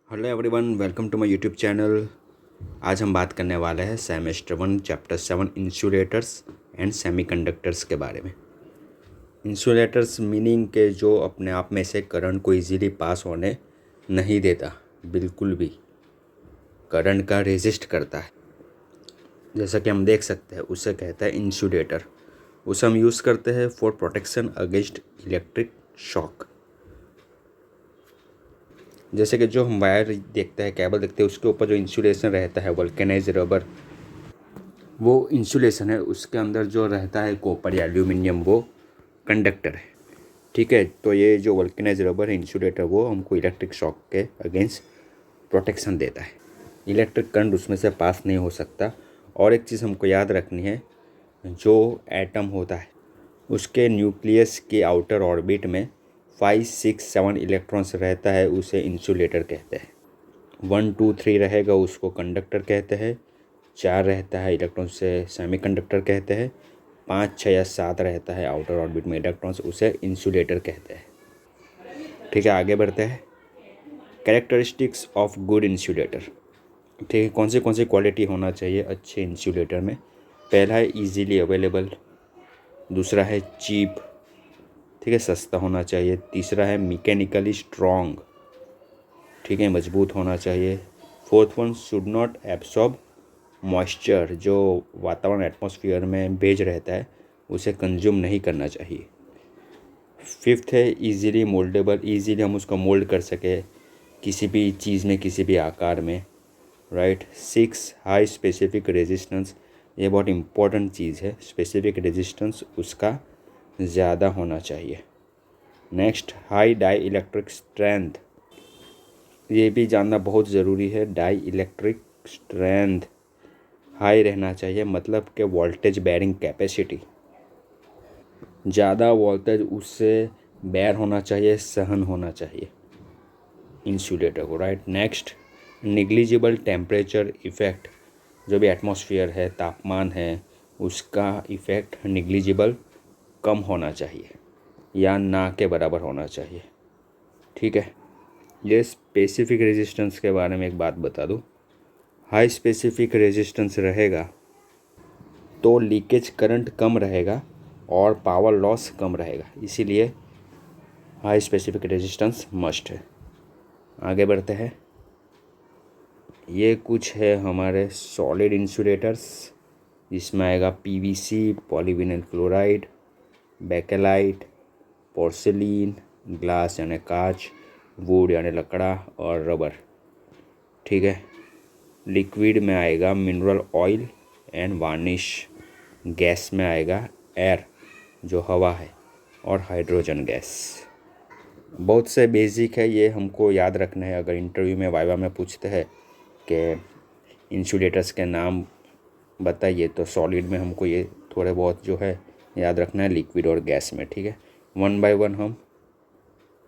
Hello everyone, welcome to my YouTube channel. आज हम बात करने वाले हैं semester 1 chapter 7 insulators and semiconductors के बारे में। इंसुलेटर्स मीनिंग के जो अपने आप में से करंट को इजीली पास होने नहीं देता, बिल्कुल भी करंट का रेजिस्ट करता है। जैसा कि हम देख सकते हैं, उसे कहता है इंसुलेटर। उसे हम यूज़ करते हैं for protection against electric shock. जैसे कि जो हम वायर देखते हैं, केबल देखते हैं, उसके ऊपर जो इंसुलेशन रहता है वल्केनाइज रबर, वो इंसुलेशन है। उसके अंदर जो रहता है कॉपर या एल्यूमिनियम, वो कंडक्टर है। ठीक है, तो ये जो वल्केनाइज रबर है इंसुलेटर, वो हमको इलेक्ट्रिक शॉक के अगेंस्ट प्रोटेक्शन देता है। इलेक्ट्रिक करंट उसमें से पास नहीं हो सकता। और एक चीज़ हमको याद रखनी है, जो एटम होता है उसके न्यूक्लियस के आउटर ऑर्बिट में 5, 6, 7 इलेक्ट्रॉन्स रहता है, उसे इंसुलेटर कहते हैं। 1, 2, 3 रहेगा उसको कंडक्टर कहते हैं। 4 रहता है इलेक्ट्रॉन से सेमीकंडक्टर कहते हैं। 5, 6 या 7 रहता है आउटर ऑर्बिट में इलेक्ट्रॉन्स, उसे इंसुलेटर कहते हैं। ठीक है, आगे बढ़ते हैं। Characteristics of good insulator. ठीक है, कौन सी क्वालिटी होना चाहिए अच्छे इंसुलेटर में। पहला है इजीली अवेलेबल। दूसरा है चीप, ठीक है, सस्ता होना चाहिए। तीसरा है मैकेनिकली स्ट्रॉन्ग, ठीक है, मजबूत होना चाहिए। Fourth one, should not absorb moisture, जो वातावरण एटमॉस्फेयर में भेज रहता है उसे कंज्यूम नहीं करना चाहिए। फिफ्थ है इजीली मोल्डेबल, इजीली हम उसको मोल्ड कर सके किसी भी चीज़ में, किसी भी आकार में, राइट। 6, हाई स्पेसिफिक रेजिस्टेंस, ये बहुत इम्पोर्टेंट चीज़ है। स्पेसिफिक रेजिस्टेंस उसका ज़्यादा होना चाहिए। Next, high dielectric strength, ये भी जानना बहुत ज़रूरी है। डाई इलेक्ट्रिक स्ट्रेंथ हाई रहना चाहिए, मतलब कि वोल्टेज बेयरिंग कैपेसिटी, ज़्यादा वोल्टेज उससे बेयर होना चाहिए, सहन होना चाहिए इंसुलेटर को, right. Next, negligible temperature effect, जो भी एटमॉस्फेयर है, तापमान है, उसका इफ़ेक्ट निग्लिजिबल, कम होना चाहिए या ना के बराबर होना चाहिए। ठीक है, ये स्पेसिफिक रेजिस्टेंस के बारे में एक बात बता दूँ। हाई स्पेसिफिक रेजिस्टेंस रहेगा तो लीकेज करंट कम रहेगा और पावर लॉस कम रहेगा, इसीलिए हाई स्पेसिफिक रेजिस्टेंस मस्ट है। आगे बढ़ते हैं। ये कुछ है हमारे सॉलिड इंसुलेटर्स, जिसमें आएगा PVC, polyvinyl chloride, bakelite, porcelain, glass यानी कांच, वुड यानी लकड़ा, और रबर। ठीक है, लिक्विड में आएगा mineral oil and varnish. Gas में आएगा एयर, जो हवा है, और हाइड्रोजन गैस। बहुत से बेसिक है, ये हमको याद रखना है। अगर इंटरव्यू में वाइवा में पूछते हैं कि इंसुलेटर्स के नाम बताइए, तो सॉलिड में हमको ये थोड़े बहुत जो है याद रखना है, लिक्विड और गैस में। ठीक है, वन बाय वन हम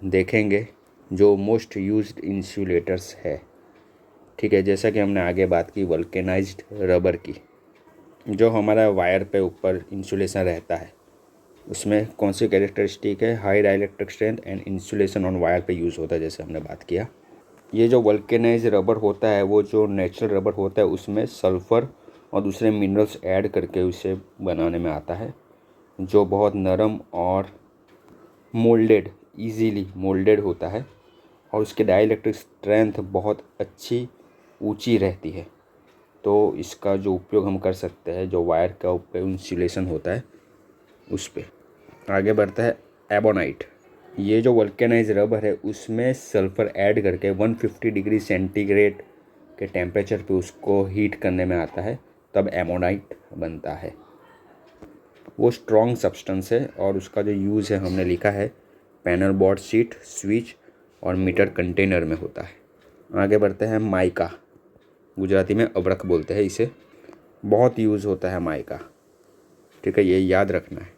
देखेंगे जो मोस्ट यूज्ड इंसुलेटर्स है। ठीक है, जैसा कि हमने आगे बात की वल्केनाइज्ड रबर की, जो हमारा वायर पे ऊपर इंसुलेशन रहता है, उसमें कौन सी कैरेक्टरिस्टिक है, high dielectric strength and insulation on wire पे यूज़ होता है, जैसे हमने बात किया। ये जो वल्केनाइज रबर होता है, वो जो नेचुरल रबर होता है, उसमें सल्फ़र और दूसरे मिनरल्स ऐड करके उसे बनाने में आता है, जो बहुत नरम और मोल्डेड, इजीली मोल्डेड होता है, और उसके डाइलेक्ट्रिक स्ट्रेंथ बहुत अच्छी, ऊंची रहती है। तो इसका जो उपयोग हम कर सकते हैं, जो वायर का ऊपर इंसुलेशन होता है उस पर। आगे बढ़ता है एबोनाइट। ये जो वल्केनाइज रबर है, उसमें सल्फ़र ऐड करके 150 डिग्री सेंटीग्रेड के टेम्परेचर पे उसको हीट करने में आता है, तब एमोनाइट बनता है। वो स्ट्रॉन्ग सब्सटेंस है, और उसका जो यूज़ है हमने लिखा है पैनल बोर्ड, शीट, स्विच और मीटर कंटेनर में होता है। आगे बढ़ते हैं माइका, गुजराती में अबड़क बोलते हैं इसे। बहुत यूज़ होता है माइका, ठीक है, ये याद रखना है।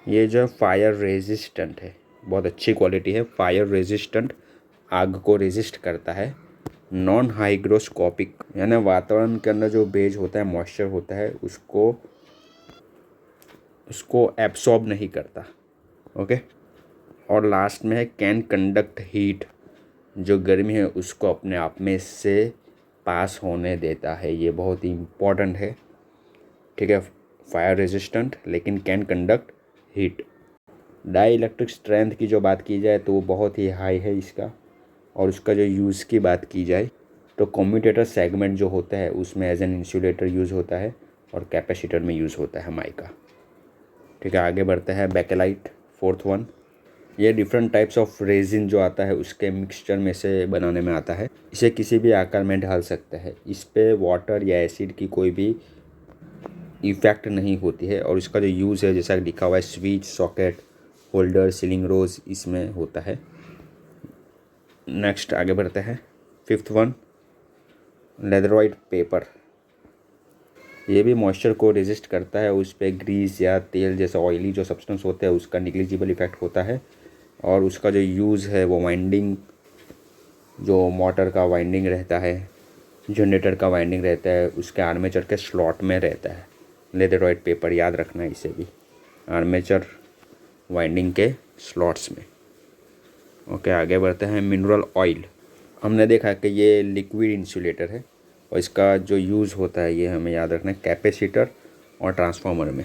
ये जो फायर रेजिस्टेंट है, बहुत अच्छी क्वालिटी है। फायर रेजिस्टेंट, आग को रेजिस्ट करता है। नॉन हाइग्रोस्कोपिक, यानी वातावरण के अंदर जो बेज होता है, मॉइस्चर होता है, उसको एब्सॉर्ब नहीं करता। ओके, और लास्ट में है कैन कंडक्ट हीट, जो गर्मी है उसको अपने आप में से पास होने देता है। ये बहुत ही इम्पॉर्टेंट है, ठीक है। फायर रेजिस्टेंट लेकिन can conduct heat. Dielectric strength की जो बात की जाए तो वो बहुत ही हाई है इसका। और उसका जो यूज़ की बात की जाए तो कम्यूटेटर सेगमेंट जो होता है उसमें एज एन इंसुलेटर यूज़ होता है और कैपेसिटर में यूज़ होता है माइका, ठीक है। आगे बढ़ते हैं बैकेलाइट, फोर्थ वन। ये डिफरेंट टाइप्स ऑफ रेजिन जो आता है उसके मिक्सचर में से बनाने में आता है। इसे किसी भी आकार में ढाल सकते हैं। इस पे वाटर या एसिड की कोई भी इफ़ेक्ट नहीं होती है। और इसका जो यूज़ है जैसा लिखा हुआ है स्विच, सॉकेट, होल्डर, सीलिंग रोज इसमें होता है। नेक्स्ट आगे बढ़ते हैं, फिफ्थ वन लेदरवाइट पेपर। ये भी मॉइस्चर को रेजिस्ट करता है। उस पर ग्रीस या तेल जैसा ऑयली जो सब्सटेंस होता है उसका निग्लिजिबल इफेक्ट होता है। और उसका जो यूज़ है वो वाइंडिंग, जो मोटर का वाइंडिंग रहता है, जनरेटर का वाइंडिंग रहता है, उसके आर्मेचर के स्लॉट में रहता है। लेदरवाइट पेपर याद रखना है इसे भी, आर्मेचर वाइंडिंग के स्लॉट्स में। ओके आगे बढ़ते हैं, मिनरल ऑयल। हमने देखा कि ये लिक्विड इंसुलेटर है और इसका जो यूज़ होता है ये हमें याद रखना है कैपेसिटर और ट्रांसफार्मर में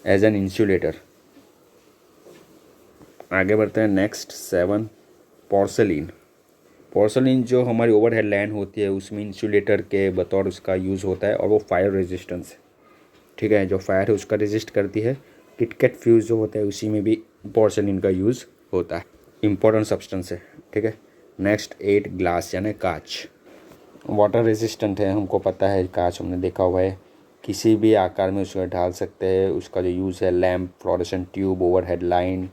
एज एन इंसुलेटर। आगे बढ़ते हैं नेक्स्ट 7 पोर्सेलिन। पोर्सेलिन जो हमारी ओवरहेड लाइन होती है उसमें इंसुलेटर के बतौर उसका यूज़ होता है और वो फायर रेजिस्टेंस है, ठीक है। जो फायर है उसका रेजिस्ट करती है। किटकैट फ्यूज़ जो होता है उसी में भी पोर्सेलिन का यूज़ होता है। इम्पोर्टेंट सब्सटेंस है, ठीक है। नेक्स्ट 8 ग्लास यानी कांच। वाटर रेजिस्टेंट है, हमको पता है कांच हमने देखा हुआ है। किसी भी आकार में उसको ढाल सकते हैं। उसका जो यूज़ है lamp, fluorescent tube, overhead line,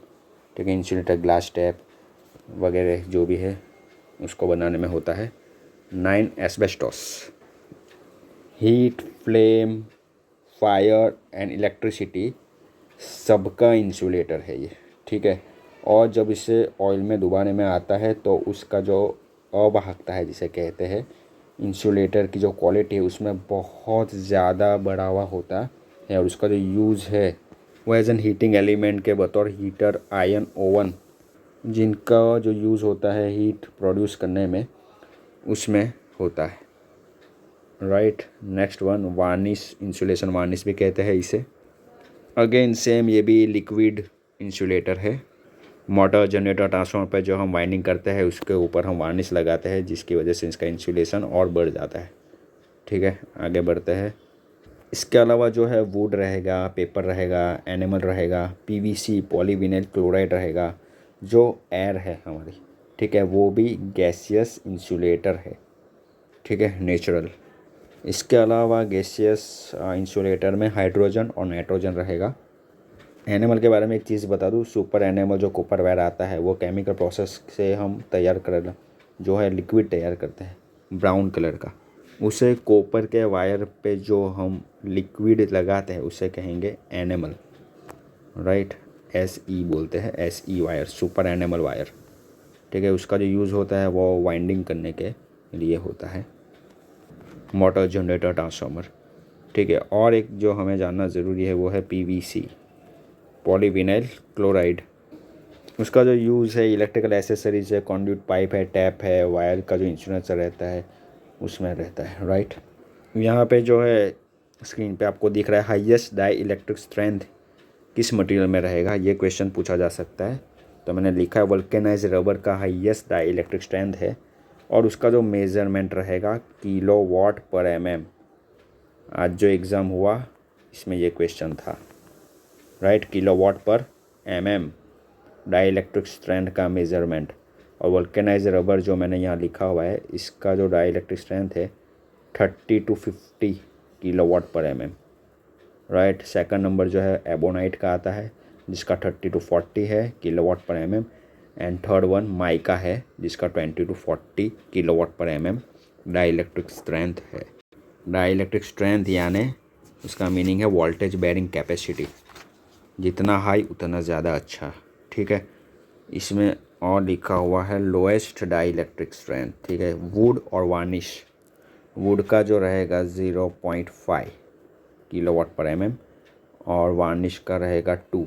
ठीक है, इंसुलेटर, ग्लास टैप वगैरह जो भी है उसको बनाने में होता है। 9 asbestos. Heat, flame, fire and electricity सबका इंसुलेटर है ये, ठीक है। और जब इसे ऑयल में डुबाने में आता है तो उसका जो अवाहकता है जिसे कहते हैं इंसुलेटर की जो क्वालिटी है उसमें बहुत ज़्यादा बढ़ावा होता है। और उसका जो यूज़ है वो एज एन हीटिंग एलिमेंट के बतौर हीटर, आयन, ओवन जिनका जो यूज़ होता है हीट प्रोड्यूस करने में उसमें होता है, right. Next one varnish insulation, varnish भी कहते हैं इसे। अगेन सेम, ये भी लिक्विड इंसुलेटर है। मोटर, जनरेटर, ट्रांसफार्मर पर जो हम वाइंडिंग करते हैं उसके ऊपर हम वार्निश लगाते हैं जिसकी वजह से इसका इंसुलेशन और बढ़ जाता है, ठीक है। आगे बढ़ते हैं। इसके अलावा जो है वुड रहेगा, पेपर रहेगा, एनिमल रहेगा, पीवीसी, पॉलीविनाइल क्लोराइड रहेगा। जो एयर है हमारी, ठीक है, वो भी गैसियस इंसुलेटर है, ठीक है, नेचुरल। इसके अलावा गैसियस इंसुलेटर में हाइड्रोजन और नाइट्रोजन रहेगा। एनिमल के बारे में एक चीज़ बता दूँ, सुपर एनिमल जो कॉपर वायर आता है वो केमिकल प्रोसेस से हम तैयार कर जो है लिक्विड तैयार करते हैं ब्राउन कलर का। उसे कॉपर के वायर पे जो हम लिक्विड लगाते हैं उसे कहेंगे एनिमल, राइट। SE बोलते हैं, SE wire, super animal wire, ठीक है। उसका जो यूज़ होता है वो वाइंडिंग करने के लिए होता है। मोटर, जनरेटर, ट्रांसफार्मर, ठीक है। और एक जो हमें जानना ज़रूरी है वो है PVC, पॉलीविनाइल क्लोराइड। उसका जो यूज़ है इलेक्ट्रिकल एसेसरीज है, कॉन्ड्यूट पाइप है, टैप है, वायर का जो इंसुलेटर रहता है उसमें रहता है, राइट। यहाँ पे जो है स्क्रीन पे आपको दिख रहा है हाईएस्ट डाई इलेक्ट्रिक स्ट्रेंथ किस मटेरियल में रहेगा, ये क्वेश्चन पूछा जा सकता है। तो मैंने लिखा है वल्केनाइज रबर का हाईएस्ट डाई इलेक्ट्रिक स्ट्रेंथ है और उसका जो मेज़रमेंट रहेगा किलोवाट पर mm। आज जो एग्ज़ाम हुआ इसमें ये क्वेश्चन था, राइट। किलोवाट पर mm डाई इलेक्ट्रिक स्ट्रेंथ का मेज़रमेंट। और वल्केनाइज रबर जो मैंने यहाँ लिखा हुआ है इसका जो डाई इलेक्ट्रिक स्ट्रेंथ है 30 to 50 किलोवाट पर mm, राइट। सेकंड नंबर जो है एबोनाइट का आता है जिसका 30 to 40 है किलोवाट पर mm। And third one mica है जिसका 20 to 40 किलोवाट पर mm डाई इलेक्ट्रिक स्ट्रेंथ है। डाई इलेक्ट्रिक स्ट्रेंथ यानी उसका मीनिंग है वोल्टेज बेयरिंग कैपेसिटी, जितना हाई उतना ज़्यादा अच्छा, ठीक है। इसमें और लिखा हुआ है लोएस्ट डाई इलेक्ट्रिक स्ट्रेंथ, ठीक है। वुड और वार्निश, वुड का जो रहेगा 0.5 किलोवाट पर mm और वार्निश का रहेगा 2,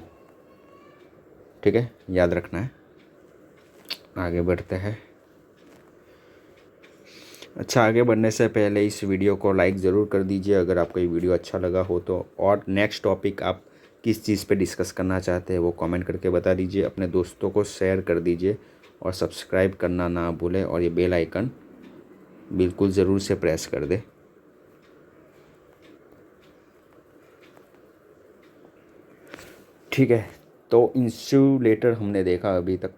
ठीक है, याद रखना है। आगे बढ़ते हैं अच्छा, आगे बढ़ने से पहले इस वीडियो को लाइक ज़रूर कर दीजिए अगर आपको ये वीडियो अच्छा लगा हो तो। और नेक्स्ट टॉपिक आप किस चीज़ पे डिस्कस करना चाहते हैं वो कमेंट करके बता दीजिए। अपने दोस्तों को शेयर कर दीजिए और सब्सक्राइब करना ना भूलें और ये बेल आइकन बिल्कुल ज़रूर से प्रेस कर दे। ठीक है, तो इंसुलेटर हमने देखा अभी तक,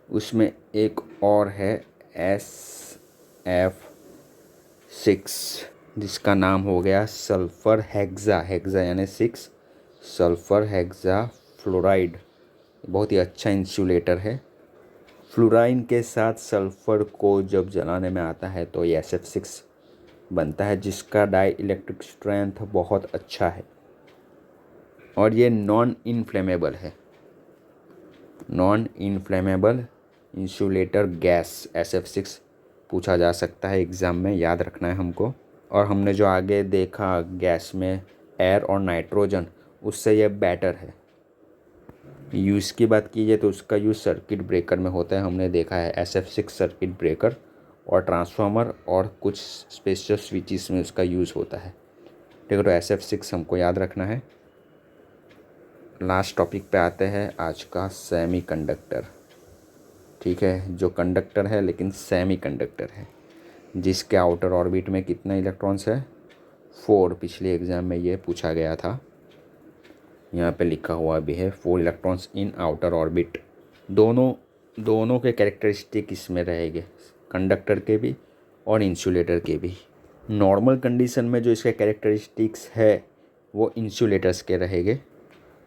उसमें एक और है SF6 जिसका नाम हो गया सल्फ़र हेक्सा। हेक्सा यानी 6, सल्फ़र हेक्सा फ्लोराइड। बहुत ही अच्छा इंसुलेटर है। फ्लोराइन के साथ सल्फ़र को जब जलाने में आता है तो ये SF6 बनता है, जिसका डाई इलेक्ट्रिक स्ट्रेंथ बहुत अच्छा है और ये नॉन इनफ्लेमेबल है। Non inflammable insulator gas SF6 पूछा जा सकता है एग्ज़ाम में, याद रखना है हमको। और हमने जो आगे देखा गैस में एयर और नाइट्रोजन, उससे ये बेटर है। यूज़ की बात कीजिए तो उसका यूज़ सर्किट ब्रेकर में होता है। हमने देखा है SF6 सर्किट ब्रेकर और ट्रांसफार्मर और कुछ स्पेशल स्विचेस में उसका यूज़ होता है। ठीक है, तो SF6 हमको याद रखना है। लास्ट टॉपिक पे आते हैं आज का, सेमीकंडक्टर। ठीक है, जो कंडक्टर है लेकिन सेमीकंडक्टर है, जिसके आउटर ऑर्बिट में कितने इलेक्ट्रॉन्स है? 4। पिछले एग्ज़ाम में ये पूछा गया था, यहाँ पे लिखा हुआ भी है 4 इलेक्ट्रॉन्स इन आउटर ऑर्बिट। दोनों के कैरेक्टरिस्टिक इसमें रहेंगे, कंडक्टर के भी और इंसुलेटर के भी। नॉर्मल कंडीशन में जो इसके कैरेक्टरिस्टिक्स है वो इंसुलेटर्स के रहेंगे,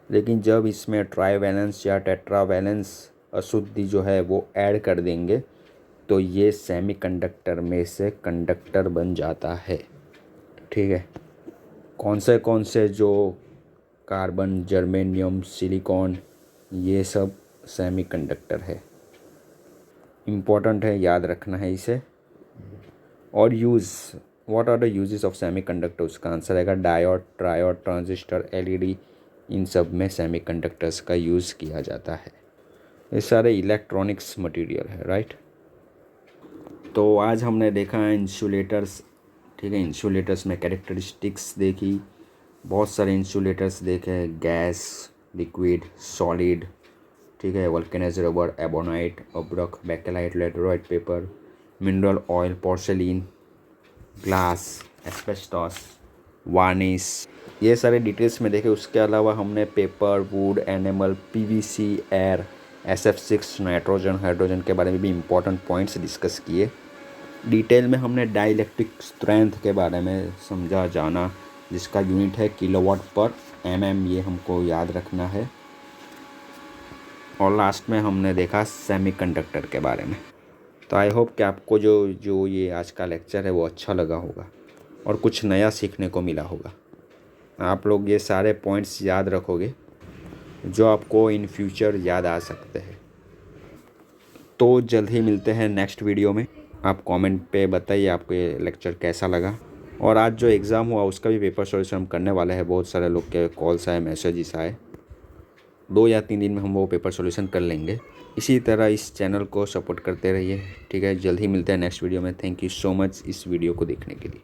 लेकिन जब इसमें ट्राईवैलेंस या टेट्रावैलेंस अशुद्धि जो है वो ऐड कर देंगे तो ये सेमीकंडक्टर में से कंडक्टर बन जाता है। ठीक है, कौन से जो कार्बन, जर्मेनियम, सिलिकॉन, ये सब सेमीकंडक्टर है। इम्पोर्टेंट है, याद रखना है इसे। और what are the uses of semiconductor, उसका आंसर आएगा डायोड, ट्रायोड, ट्रांजिस्टर, LED। इन सब में सेमीकंडक्टर्स का यूज़ किया जाता है। ये सारे इलेक्ट्रॉनिक्स मटेरियल है, राइट। तो आज हमने देखा इंसुलेटर्स। ठीक है, इंसुलेटर्स में कैरेक्टरिस्टिक्स देखी, बहुत सारे इंसुलेटर्स देखे, गैस, लिक्विड, सॉलिड। ठीक है, वल्केनाइज्ड रबर, एबोनाइट, अब्रक, bakelite, leatheroid paper, mineral oil, porcelain, glass, asbestos, varnish, ये सारे डिटेल्स में देखे। उसके अलावा हमने paper, wood, animal, PVC, air, SF6, nitrogen, hydrogen के बारे में भी इम्पोर्टेंट पॉइंट्स डिस्कस किए। डिटेल में हमने डाइलेक्ट्रिक स्ट्रेंथ के बारे में समझा, जाना, जिसका यूनिट है kW/mm, ये हमको याद रखना है। और लास्ट में हमने देखा सेमीकंडक्टर के बारे में। तो आई होप कि आपको जो ये आज का लेक्चर है वो अच्छा लगा होगा और कुछ नया सीखने को मिला होगा। आप लोग ये सारे पॉइंट्स याद रखोगे जो आपको इन फ्यूचर याद आ सकते हैं। तो जल्द ही मिलते हैं नेक्स्ट वीडियो में। आप कमेंट पे बताइए आपको ये लेक्चर कैसा लगा। और आज जो एग्ज़ाम हुआ उसका भी पेपर सॉल्यूशन हम करने वाले हैं। बहुत सारे लोग के कॉल्स आए, मैसेजेस आए। 2 या 3 दिन में हम वो पेपर सॉल्यूशन कर लेंगे। इसी तरह इस चैनल को सपोर्ट करते रहिए। ठीक है, जल्द ही मिलते हैं नेक्स्ट वीडियो में। थैंक यू सो मच इस वीडियो को देखने के लिए।